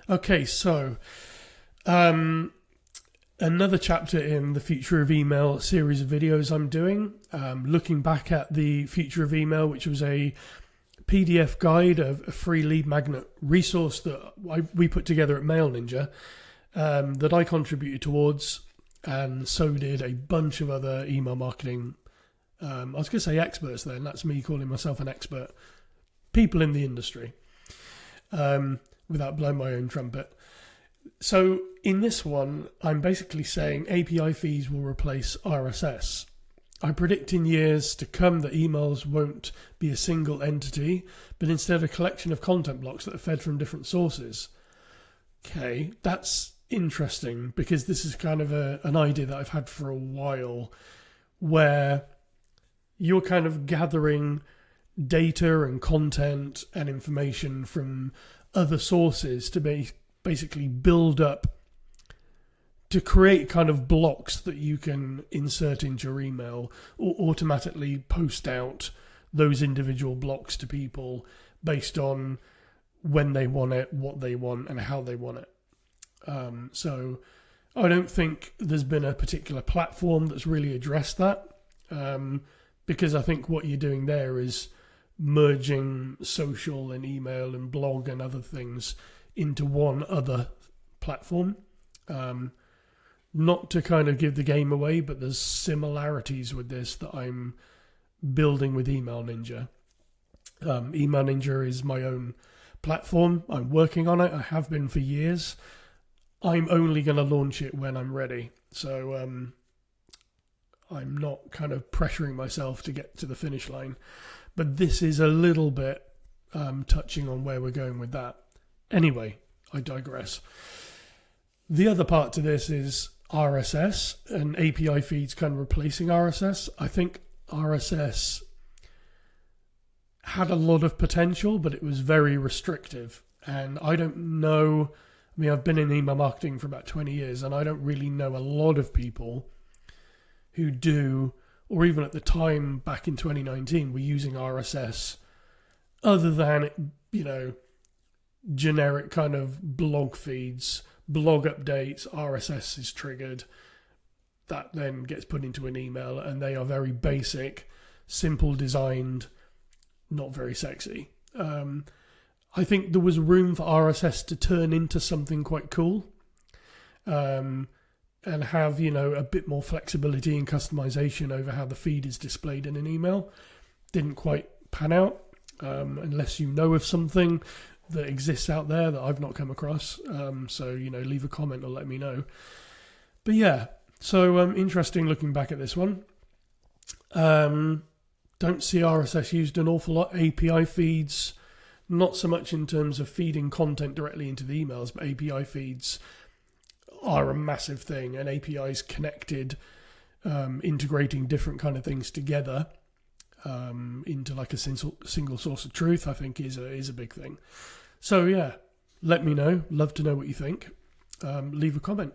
Okay, so another chapter in the Future of Email series of videos I'm doing, looking back at the Future of Email, which was a PDF guide of a free lead magnet resource that we put together at Mail Ninja, that I contributed towards, and so did a bunch of other email marketing, I was going to say experts then, that's me calling myself an expert, people in the industry, without blowing my own trumpet. So in this one, I'm basically saying API feeds will replace RSS. I predict in years to come that emails won't be a single entity, but instead a collection of content blocks that are fed from different sources. Okay, that's interesting, because this is kind of an idea that I've had for a while, where you're kind of gathering data and content and information from other sources to basically build up to create kind of blocks that you can insert into your email or automatically post out those individual blocks to people based on when they want it, what they want, and how they want it. So I don't think there's been a particular platform that's really addressed that, because I think what you're doing there is merging social and email and blog and other things into one other platform. Not to kind of give the game away, but there's similarities with this that I'm building with Email Ninja. Email Ninja is my own platform. I'm working on it. I have been for years. I'm only going to launch it when I'm ready. So I'm not kind of pressuring myself to get to the finish line. But this is a little bit touching on where we're going with that. Anyway, I digress. The other part to this is RSS and API feeds kind of replacing RSS. I think RSS had a lot of potential, but it was very restrictive. And I don't know, I mean, I've been in email marketing for about 20 years, and I don't really know a lot of people who do, or even at the time back in 2019, were using RSS other than, generic kind of blog feeds, blog updates. RSS is triggered, that then gets put into an email, and they are very basic, simple designed, not very sexy. I think there was room for RSS to turn into something quite cool, and have, a bit more flexibility and customization over how the feed is displayed in an email. Didn't quite pan out, unless you know of something that exists out there that I've not come across. So, leave a comment or let me know. But yeah, so interesting looking back at this one. Don't see RSS used an awful lot. API feeds, not so much in terms of feeding content directly into the emails, but API feeds are a massive thing, and APIs connected, integrating different kind of things together into like a single source of truth, I think is a big thing. So yeah, let me know. Love to know what you think. Leave a comment.